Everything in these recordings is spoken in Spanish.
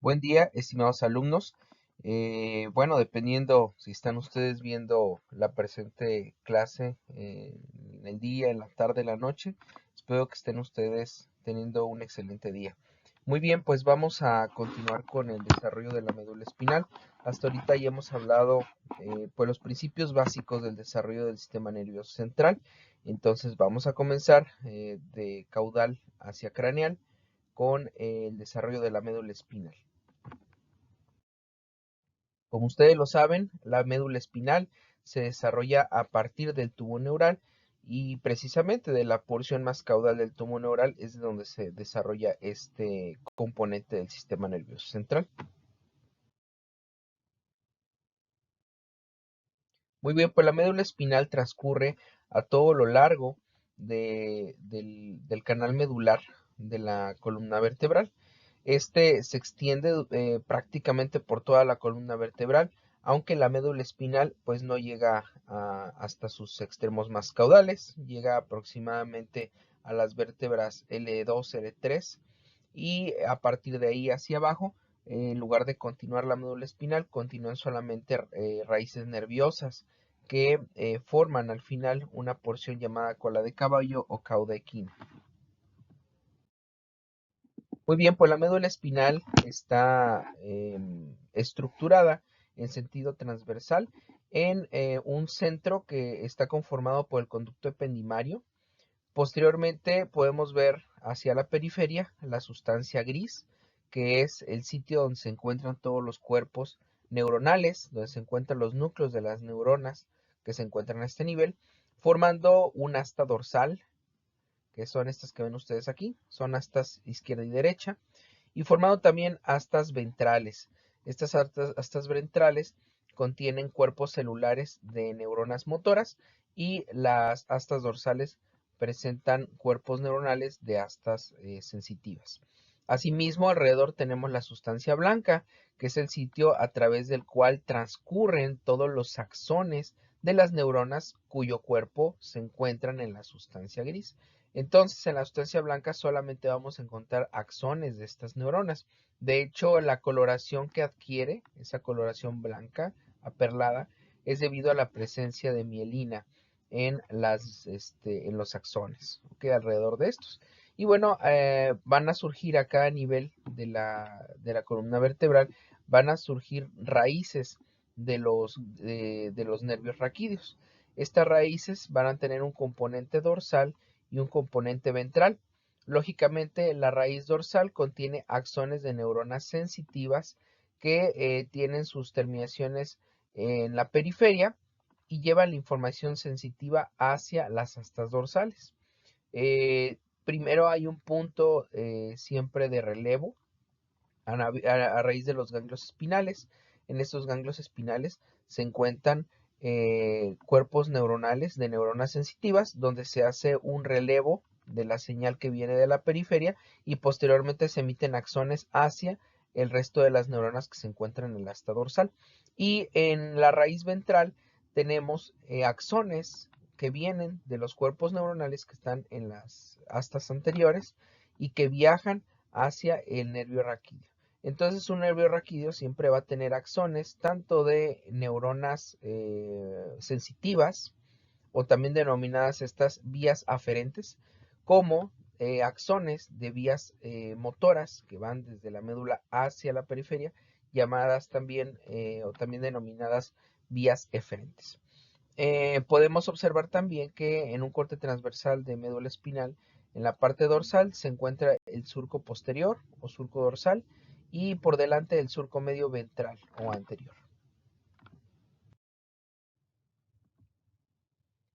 Buen día, estimados alumnos. Bueno, dependiendo si están ustedes viendo la presente clase en el día, en la tarde, en la noche, espero que estén ustedes teniendo un excelente día. Muy bien, pues vamos a continuar con el desarrollo de la médula espinal. Hasta ahorita ya hemos hablado pues los principios básicos del desarrollo del sistema nervioso central. Entonces vamos a comenzar de caudal hacia craneal con el desarrollo de la médula espinal. Como ustedes lo saben, la médula espinal se desarrolla a partir del tubo neural y precisamente de la porción más caudal del tubo neural es de donde se desarrolla este componente del sistema nervioso central. Muy bien, pues la médula espinal transcurre a todo lo largo del canal medular de la columna vertebral. Este se extiende prácticamente por toda la columna vertebral, aunque la médula espinal pues no llega hasta sus extremos más caudales, llega aproximadamente a las vértebras L2, L3 y a partir de ahí hacia abajo, en lugar de continuar la médula espinal, continúan solamente raíces nerviosas que forman al final una porción llamada cola de caballo o cauda equina. Muy bien, pues la médula espinal está estructurada en sentido transversal en un centro que está conformado por el conducto ependimario. Posteriormente podemos ver hacia la periferia la sustancia gris, que es el sitio donde se encuentran todos los cuerpos neuronales, donde se encuentran los núcleos de las neuronas que se encuentran a este nivel, formando un asta dorsal, que son estas que ven ustedes aquí, son astas izquierda y derecha, y formando también astas ventrales. Estas astas ventrales contienen cuerpos celulares de neuronas motoras y las astas dorsales presentan cuerpos neuronales de astas sensitivas. Asimismo, alrededor tenemos la sustancia blanca, que es el sitio a través del cual transcurren todos los axones de las neuronas cuyo cuerpo se encuentran en la sustancia gris. Entonces, en la sustancia blanca solamente vamos a encontrar axones de estas neuronas. De hecho, la coloración que adquiere, esa coloración blanca, aperlada, es debido a la presencia de mielina en los axones, ¿okay? Alrededor de estos. Y bueno, van a surgir a cada nivel de la columna vertebral, van a surgir raíces de los nervios raquídeos. Estas raíces van a tener un componente dorsal y un componente ventral. Lógicamente, la raíz dorsal contiene axones de neuronas sensitivas que tienen sus terminaciones en la periferia y llevan la información sensitiva hacia las astas dorsales. Primero hay un punto siempre de relevo a raíz de los ganglios espinales. En estos ganglios espinales se encuentran cuerpos neuronales de neuronas sensitivas donde se hace un relevo de la señal que viene de la periferia y posteriormente se emiten axones hacia el resto de las neuronas que se encuentran en el asta dorsal. Y en la raíz ventral tenemos axones que vienen de los cuerpos neuronales que están en las astas anteriores y que viajan hacia el nervio raquídeo. Entonces un nervio raquídeo siempre va a tener axones tanto de neuronas sensitivas o también denominadas estas vías aferentes como axones de vías motoras que van desde la médula hacia la periferia llamadas también o también denominadas vías eferentes. Podemos observar también que en un corte transversal de médula espinal, en la parte dorsal se encuentra el surco posterior o surco dorsal y por delante el surco medio ventral o anterior.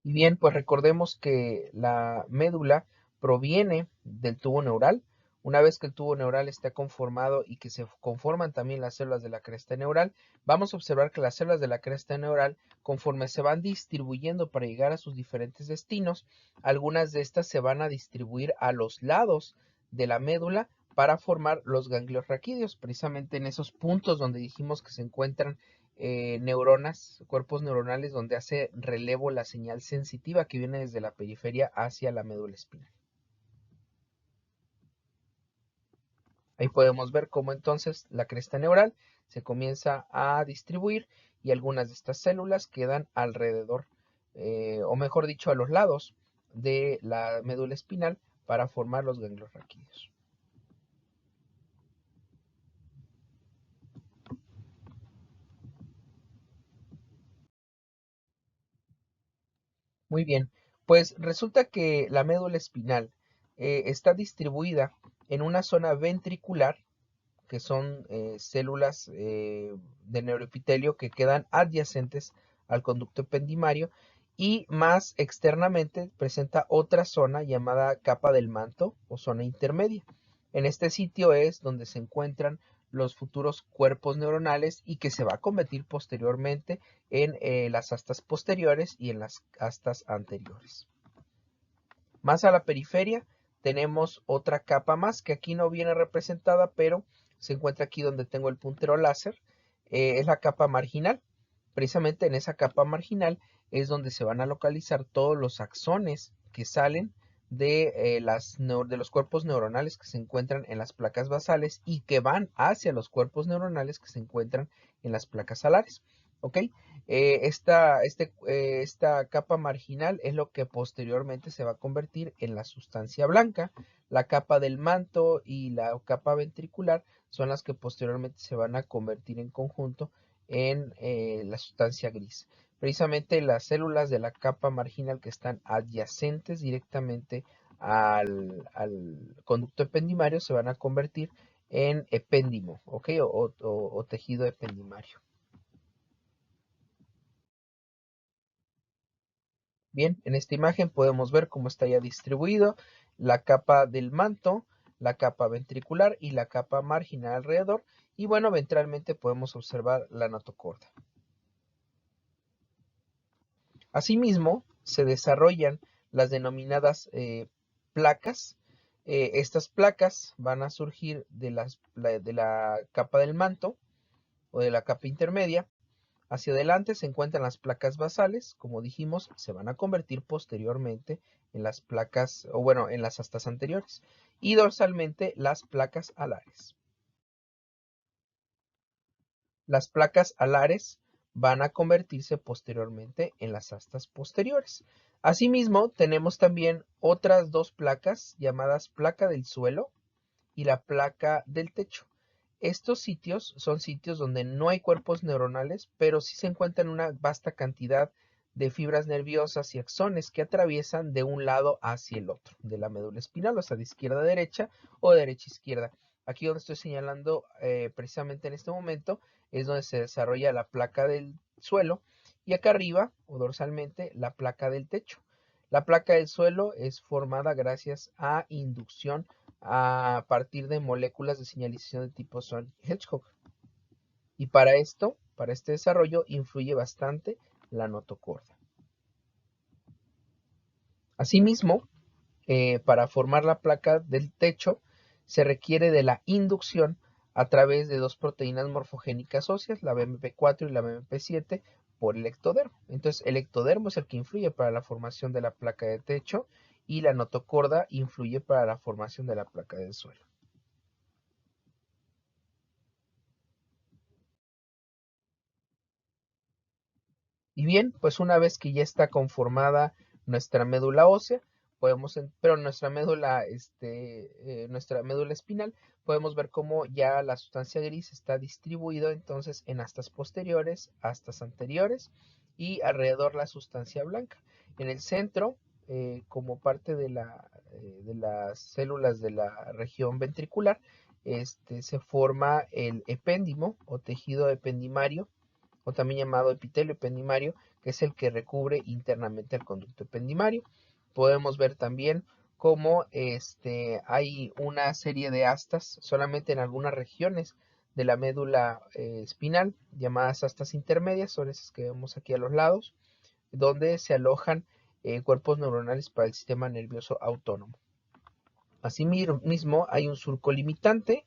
Y bien, pues recordemos que la médula proviene del tubo neural. Una vez que el tubo neural está conformado y que se conforman también las células de la cresta neural, vamos a observar que las células de la cresta neural, conforme se van distribuyendo para llegar a sus diferentes destinos, algunas de estas se van a distribuir a los lados de la médula para formar los ganglios raquídeos, precisamente en esos puntos donde dijimos que se encuentran neuronas, cuerpos neuronales donde hace relevo la señal sensitiva que viene desde la periferia hacia la médula espinal. Ahí podemos ver cómo entonces la cresta neural se comienza a distribuir y algunas de estas células quedan alrededor, o mejor dicho, a los lados de la médula espinal para formar los ganglios raquídeos. Muy bien, pues resulta que la médula espinal está distribuida en una zona ventricular, que son células de neuroepitelio que quedan adyacentes al conducto ependimario, y más externamente presenta otra zona llamada capa del manto o zona intermedia. En este sitio es donde se encuentran los futuros cuerpos neuronales y que se va a convertir posteriormente en las astas posteriores y en las astas anteriores. Más a la periferia tenemos otra capa más que aquí no viene representada, pero se encuentra aquí donde tengo el puntero láser. Es la capa marginal. Precisamente en esa capa marginal es donde se van a localizar todos los axones que salen de los cuerpos neuronales que se encuentran en las placas basales y que van hacia los cuerpos neuronales que se encuentran en las placas alares. ¿Ok? Esta capa marginal es lo que posteriormente se va a convertir en la sustancia blanca. La capa del manto y la capa ventricular son las que posteriormente se van a convertir en conjunto en la sustancia gris. Precisamente las células de la capa marginal que están adyacentes directamente al conducto ependimario se van a convertir en epéndimo, ¿ok? O tejido ependimario. Bien, en esta imagen podemos ver cómo está ya distribuido la capa del manto, la capa ventricular y la capa marginal alrededor. Y bueno, ventralmente podemos observar la notocorda. Asimismo, se desarrollan las denominadas placas. Estas placas van a surgir de la capa del manto o de la capa intermedia. Hacia adelante se encuentran las placas basales, como dijimos, se van a convertir posteriormente en las placas, o bueno, en las astas anteriores, y dorsalmente las placas alares. Las placas alares van a convertirse posteriormente en las astas posteriores. Asimismo, tenemos también otras dos placas llamadas placa del suelo y la placa del techo. Estos sitios son sitios donde no hay cuerpos neuronales, pero sí se encuentran una vasta cantidad de fibras nerviosas y axones que atraviesan de un lado hacia el otro, de la médula espinal, o sea, de izquierda a derecha o de derecha a izquierda. Aquí donde estoy señalando precisamente en este momento es donde se desarrolla la placa del suelo y acá arriba o dorsalmente la placa del techo. La placa del suelo es formada gracias a inducción a partir de moléculas de señalización de tipo Swan-Hedgehog. Y para esto, para este desarrollo, influye bastante la notocorda. Asimismo, para formar la placa del techo, se requiere de la inducción a través de dos proteínas morfogénicas óseas, la BMP4 y la BMP7, por el ectodermo. Entonces, el ectodermo es el que influye para la formación de la placa de techo y la notocorda influye para la formación de la placa del suelo. Y bien, pues una vez que ya está conformada nuestra médula ósea, pero nuestra médula espinal, podemos ver cómo ya la sustancia gris está distribuida entonces en astas posteriores, astas anteriores y alrededor la sustancia blanca. En el centro, como parte de las células de la región ventricular, se forma el epéndimo o tejido ependimario o también llamado epitelio ependimario, que es el que recubre internamente el conducto ependimario. Podemos ver también cómo hay una serie de astas solamente en algunas regiones de la médula espinal, llamadas astas intermedias, son esas que vemos aquí a los lados, donde se alojan cuerpos neuronales para el sistema nervioso autónomo. Asimismo, hay un surco limitante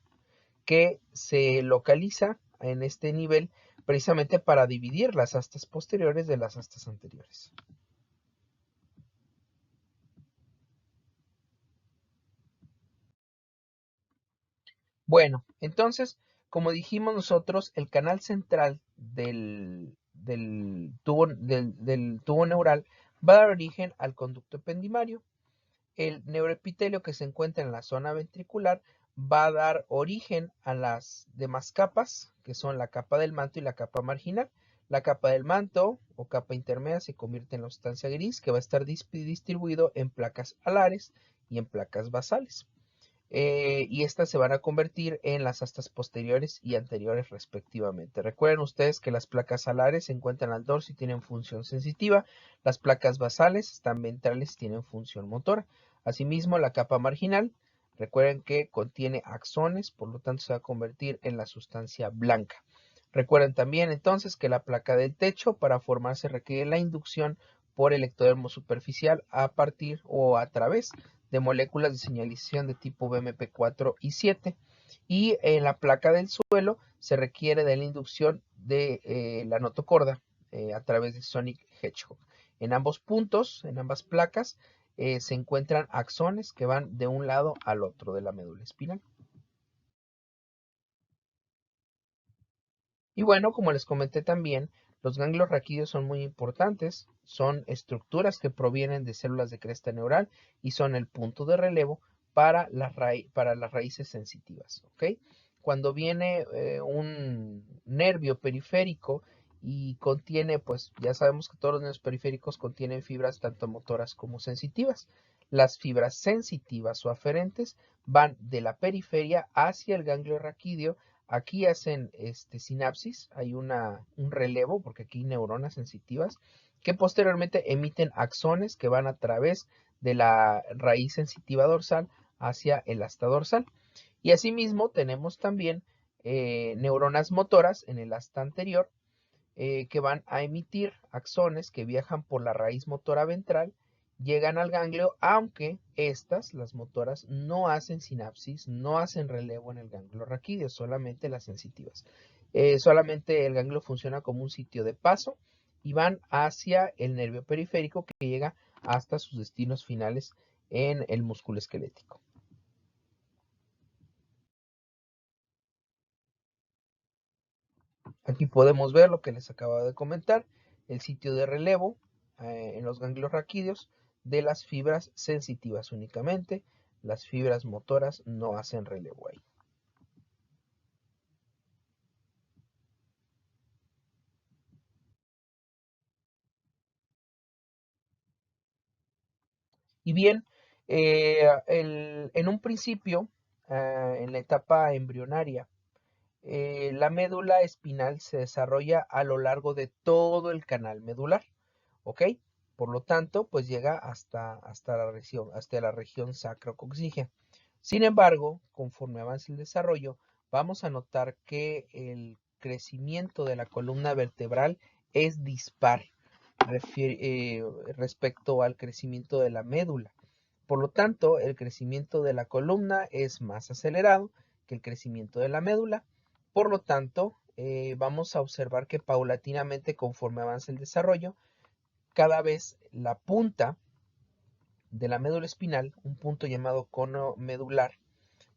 que se localiza en este nivel precisamente para dividir las astas posteriores de las astas anteriores. Bueno, entonces, como dijimos nosotros, el canal central del tubo neural va a dar origen al conducto ependimario. El neuroepitelio que se encuentra en la zona ventricular va a dar origen a las demás capas, que son la capa del manto y la capa marginal. La capa del manto o capa intermedia se convierte en la sustancia gris, que va a estar distribuido en placas alares y en placas basales. Y estas se van a convertir en las astas posteriores y anteriores respectivamente. Recuerden ustedes que las placas alares se encuentran al dorso y tienen función sensitiva, las placas basales están ventrales y tienen función motora. Asimismo, la capa marginal, recuerden que contiene axones, por lo tanto se va a convertir en la sustancia blanca. Recuerden también entonces que la placa del techo para formarse requiere la inducción por el ectodermo superficial a partir o a través de moléculas de señalización de tipo BMP4 y 7. Y en la placa del suelo se requiere de la inducción de la notocorda a través de Sonic Hedgehog. En ambos puntos, en ambas placas, se encuentran axones que van de un lado al otro de la médula espinal. Y bueno, como les comenté también, los ganglios raquídeos son muy importantes, son estructuras que provienen de células de cresta neural y son el punto de relevo para las raíces sensitivas, ¿ok? Cuando viene un nervio periférico y contiene, pues ya sabemos que todos los nervios periféricos contienen fibras tanto motoras como sensitivas. Las fibras sensitivas o aferentes van de la periferia hacia el ganglio raquídeo. Aquí hacen sinapsis, hay un relevo, porque aquí hay neuronas sensitivas, que posteriormente emiten axones que van a través de la raíz sensitiva dorsal hacia el asta dorsal. Y asimismo tenemos también neuronas motoras en el asta anterior que van a emitir axones que viajan por la raíz motora ventral, llegan al ganglio, aunque estas, las motoras, no hacen sinapsis, no hacen relevo en el ganglio raquídeo, solamente las sensitivas. Solamente el ganglio funciona como un sitio de paso y van hacia el nervio periférico que llega hasta sus destinos finales en el músculo esquelético. Aquí podemos ver lo que les acabo de comentar, el sitio de relevo en los ganglios raquídeos de las fibras sensitivas únicamente. Las fibras motoras no hacen relevo ahí. Y bien, en un principio, en la etapa embrionaria, la médula espinal se desarrolla a lo largo de todo el canal medular, ¿ok? Por lo tanto, pues llega hasta la región sacrocoxígea. Sin embargo, conforme avance el desarrollo, vamos a notar que el crecimiento de la columna vertebral es dispar respecto al crecimiento de la médula. Por lo tanto, el crecimiento de la columna es más acelerado que el crecimiento de la médula. Por lo tanto, vamos a observar que paulatinamente, conforme avanza el desarrollo, cada vez la punta de la médula espinal, un punto llamado cono medular,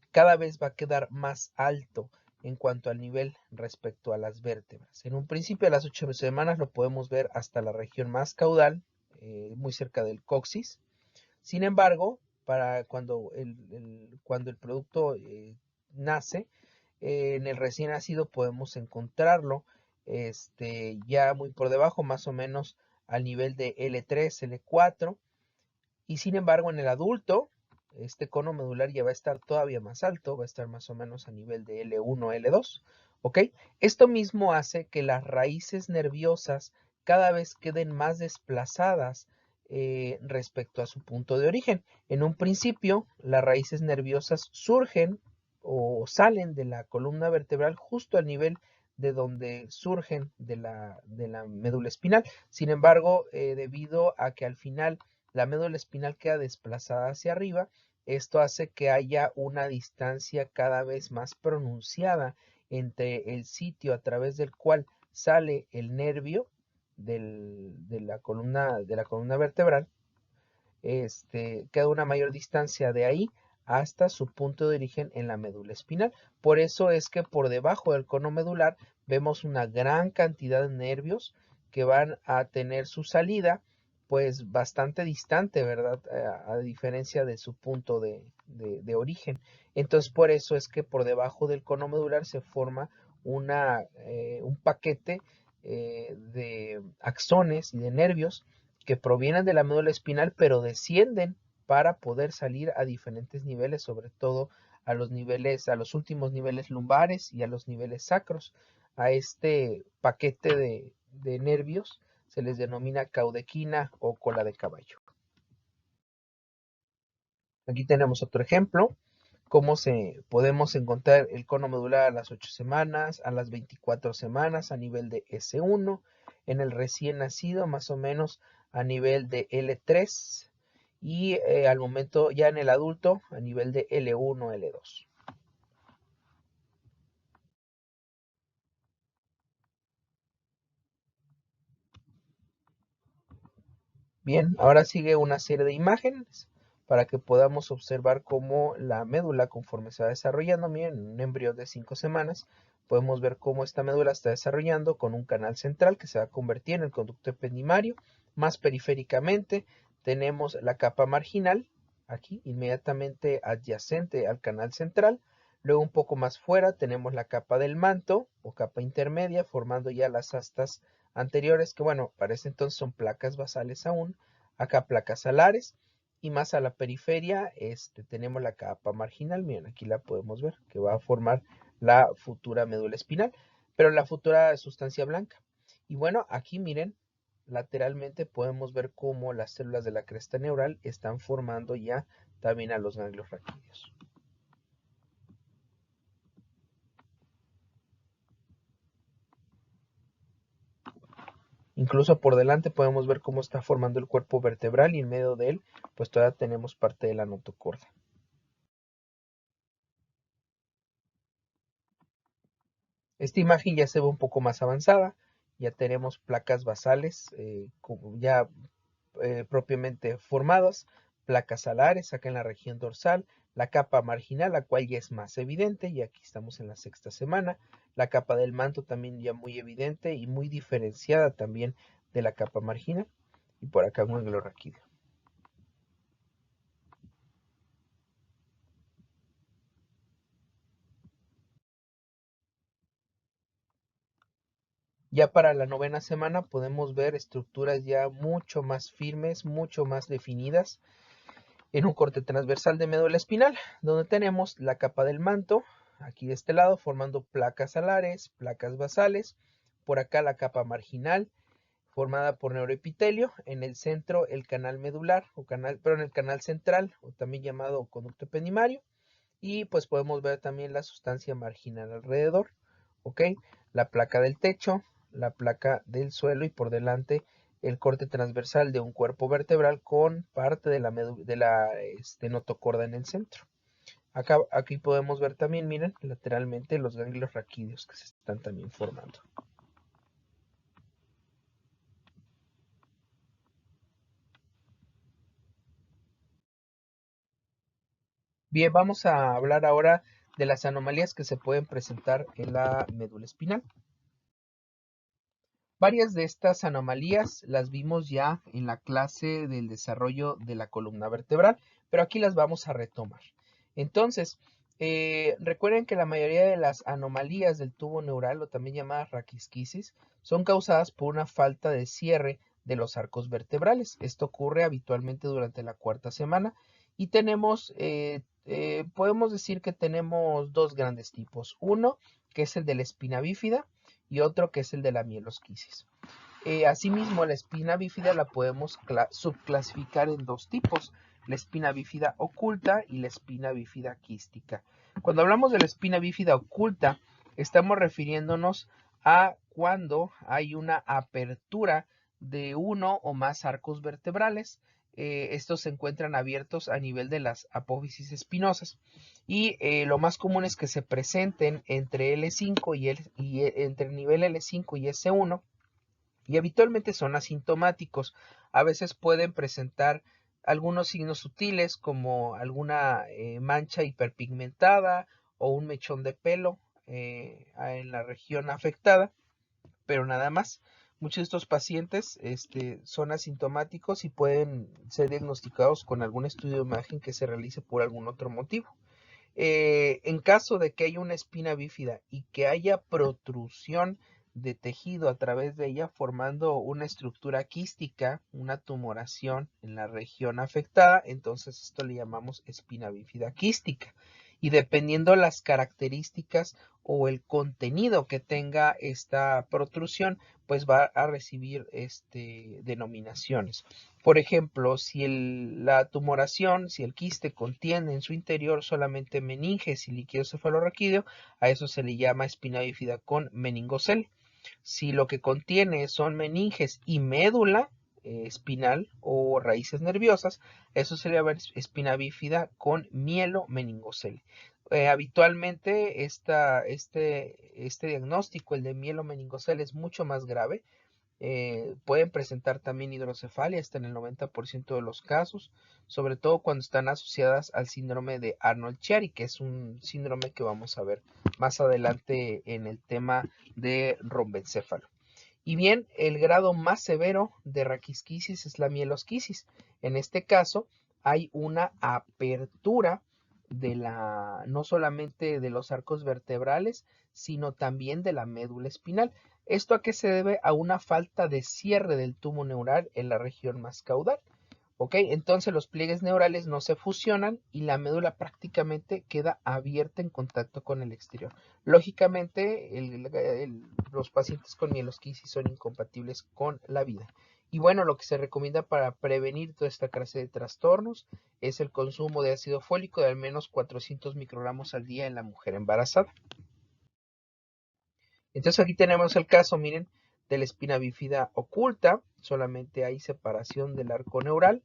cada vez va a quedar más alto en cuanto al nivel respecto a las vértebras. En un principio, a las 8 semanas lo podemos ver hasta la región más caudal, muy cerca del coxis. Sin embargo, para cuando el producto nace, en el recién nacido podemos encontrarlo ya muy por debajo, más o menos al nivel de L3, L4, y sin embargo en el adulto, este cono medular ya va a estar todavía más alto, va a estar más o menos a nivel de L1, L2, ¿ok? Esto mismo hace que las raíces nerviosas cada vez queden más desplazadas respecto a su punto de origen. En un principio, las raíces nerviosas surgen o salen de la columna vertebral justo al nivel de donde surgen de la médula espinal. Sin embargo, debido a que al final la médula espinal queda desplazada hacia arriba, esto hace que haya una distancia cada vez más pronunciada entre el sitio a través del cual sale el nervio de la columna vertebral, queda una mayor distancia de ahí hasta su punto de origen en la médula espinal. Por eso es que por debajo del cono medular vemos una gran cantidad de nervios que van a tener su salida pues bastante distante, ¿verdad? A diferencia de su punto de origen. Entonces por eso es que por debajo del cono medular se forma un paquete de axones y de nervios que provienen de la médula espinal pero descienden para poder salir a diferentes niveles, sobre todo a los últimos niveles lumbares y a los niveles sacros. A este paquete de nervios se les denomina caudequina o cola de caballo. Aquí tenemos otro ejemplo, cómo podemos encontrar el cono medular a las 8 semanas, a las 24 semanas a nivel de S1, en el recién nacido más o menos a nivel de L3 y al momento ya en el adulto a nivel de L1, L2. Bien, ahora sigue una serie de imágenes para que podamos observar cómo la médula conforme se va desarrollando. Miren, en un embrión de 5 semanas podemos ver cómo esta médula está desarrollando con un canal central que se va a convertir en el conducto ependimario. Más periféricamente tenemos la capa marginal, aquí inmediatamente adyacente al canal central. Luego un poco más fuera tenemos la capa del manto o capa intermedia formando ya las astas anteriores, que bueno, para ese entonces son placas basales aún, acá placas alares, y más a la periferia tenemos la capa marginal, miren, aquí la podemos ver, que va a formar la futura médula espinal, pero la futura sustancia blanca. Y bueno, aquí miren, lateralmente podemos ver cómo las células de la cresta neural están formando ya también a los ganglios raquídeos. Incluso por delante podemos ver cómo está formando el cuerpo vertebral y en medio de él pues todavía tenemos parte de la notocorda. Esta imagen ya se ve un poco más avanzada, ya tenemos placas basales ya propiamente formadas, placas alares acá en la región dorsal, la capa marginal, la cual ya es más evidente, y aquí estamos en la 6ª semana, la capa del manto también ya muy evidente y muy diferenciada también de la capa marginal, y por acá un ganglio raquídeo. Ya para la 9ª semana podemos ver estructuras ya mucho más firmes, mucho más definidas en un corte transversal de médula espinal, donde tenemos la capa del manto, aquí de este lado, formando placas alares, placas basales, por acá la capa marginal, formada por neuroepitelio, en el centro el canal medular, pero en el canal central, o también llamado conducto ependimario, y pues podemos ver también la sustancia marginal alrededor, ¿ok? La placa del techo, la placa del suelo y por delante el corte transversal de un cuerpo vertebral con parte de la notocorda en el centro. Aquí podemos ver también, miren, lateralmente los ganglios raquídeos que se están también formando. Bien, vamos a hablar ahora de las anomalías que se pueden presentar en la médula espinal. Varias de estas anomalías las vimos ya en la clase del desarrollo de la columna vertebral, pero aquí las vamos a retomar. Entonces, recuerden que la mayoría de las anomalías del tubo neural, o también llamadas raquisquisis, son causadas por una falta de cierre de los arcos vertebrales. Esto ocurre habitualmente durante la 4ª semana y podemos decir que tenemos dos grandes tipos. Uno, que es el de la espina bífida, y otro que es el de la mielosquisis. Asimismo, la espina bífida la podemos subclasificar en dos tipos, la espina bífida oculta y la espina bífida quística. Cuando hablamos de la espina bífida oculta, estamos refiriéndonos a cuando hay una apertura de uno o más arcos vertebrales. Estos se encuentran abiertos a nivel de las apófisis espinosas y lo más común es que se presenten entre L5 entre el nivel L5 y S1 y habitualmente son asintomáticos. A veces pueden presentar algunos signos sutiles como alguna mancha hiperpigmentada o un mechón de pelo en la región afectada, pero nada más. Muchos de estos pacientes son asintomáticos y pueden ser diagnosticados con algún estudio de imagen que se realice por algún otro motivo. En caso de que haya una espina bífida y que haya protrusión de tejido a través de ella formando una estructura quística, una tumoración en la región afectada, entonces esto le llamamos espina bífida quística. Y dependiendo las características o el contenido que tenga esta protrusión, pues va a recibir denominaciones. Por ejemplo, si la tumoración, si el quiste contiene en su interior solamente meninges y líquido cefalorraquídeo, a eso se le llama espina bífida con meningocele. Si lo que contiene son meninges y médula espinal o raíces nerviosas, eso se le llama espina bífida con mielomeningocele. Habitualmente este diagnóstico, el de mielomeningocele, es mucho más grave. Pueden presentar también hidrocefalia hasta en el 90% de los casos, sobre todo cuando están asociadas al síndrome de Arnold-Chiari, que es un síndrome que vamos a ver más adelante en el tema de rombencéfalo. Y bien, el grado más severo de raquisquisis es la mielosquisis. En este caso, hay una apertura no solamente de los arcos vertebrales, sino también de la médula espinal. ¿Esto a qué se debe? A una falta de cierre del tubo neural en la región más caudal. ¿Ok? Entonces los pliegues neurales no se fusionan y la médula prácticamente queda abierta en contacto con el exterior. Lógicamente, los pacientes con mielosquisis son incompatibles con la vida. Y bueno, lo que se recomienda para prevenir toda esta clase de trastornos es el consumo de ácido fólico de al menos 400 microgramos al día en la mujer embarazada. Entonces aquí tenemos el caso, miren, de la espina bífida oculta, solamente hay separación del arco neural.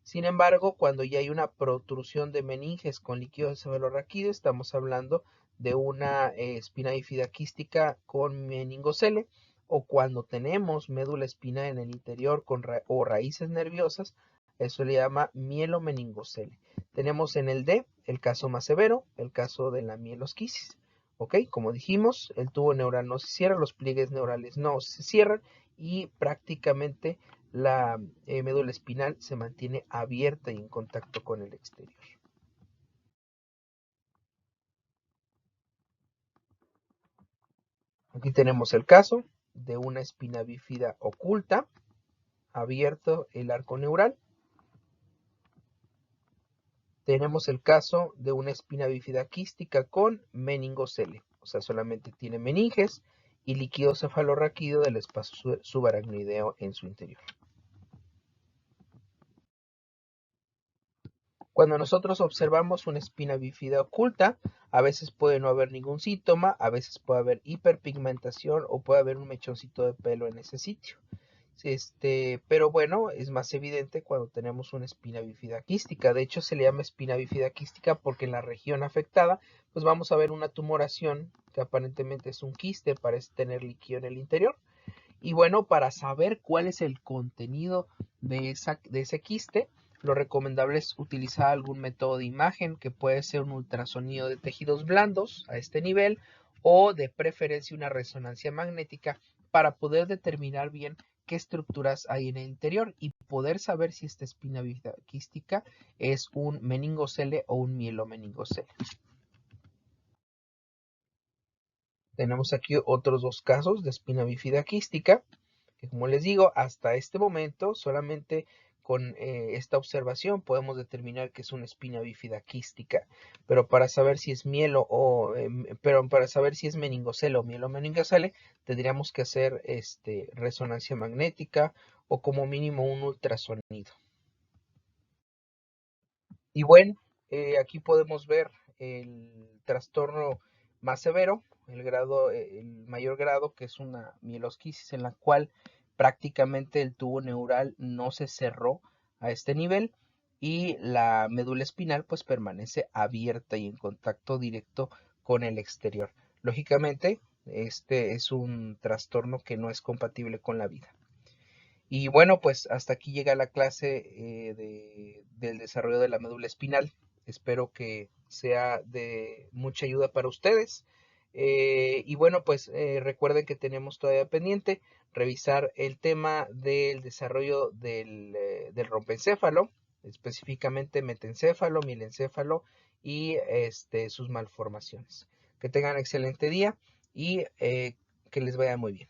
Sin embargo, cuando ya hay una protrusión de meninges con líquido cefalorraquídeo, estamos hablando de una espina bífida quística con meningocele, o cuando tenemos médula espinal en el interior o raíces nerviosas, eso le llama mielomeningocele. Tenemos en el D el caso más severo, el caso de la mielosquisis. ¿Ok? Como dijimos, el tubo neural no se cierra, los pliegues neurales no se cierran y prácticamente la médula espinal se mantiene abierta y en contacto con el exterior. Aquí tenemos el caso de una espina bífida oculta, abierto el arco neural. Tenemos el caso de una espina bífida quística con meningocele, o sea, solamente tiene meninges y líquido cefalorraquídeo del espacio subaracnoideo en su interior. Cuando nosotros observamos una espina bífida oculta, a veces puede no haber ningún síntoma, a veces puede haber hiperpigmentación o puede haber un mechoncito de pelo en ese sitio. Pero bueno, es más evidente cuando tenemos una espina bífida quística. De hecho, se le llama espina bífida quística porque en la región afectada, pues vamos a ver una tumoración que aparentemente es un quiste, parece tener líquido en el interior. Y bueno, para saber cuál es el contenido de ese quiste, lo recomendable es utilizar algún método de imagen que puede ser un ultrasonido de tejidos blandos a este nivel o de preferencia una resonancia magnética para poder determinar bien qué estructuras hay en el interior y poder saber si esta espina bífida quística es un meningocele o un mielomeningocele. Tenemos aquí otros dos casos de espina bífida quística, que como les digo, hasta este momento solamente con esta observación podemos determinar que es una espina bífida quística, pero para saber si es para saber si es meningocele o mielomeningocele, tendríamos que hacer resonancia magnética o como mínimo un ultrasonido. Y bueno, aquí podemos ver el trastorno más severo, el mayor grado, que es una mielosquisis en la cual prácticamente el tubo neural no se cerró a este nivel y la médula espinal pues permanece abierta y en contacto directo con el exterior. Lógicamente, este es un trastorno que no es compatible con la vida. Y bueno, pues hasta aquí llega la clase del desarrollo de la médula espinal. Espero que sea de mucha ayuda para ustedes. Y bueno, pues recuerden que tenemos todavía pendiente revisar el tema del desarrollo del rompencéfalo, específicamente metencéfalo, milencéfalo y sus malformaciones. Que tengan excelente día y que les vaya muy bien.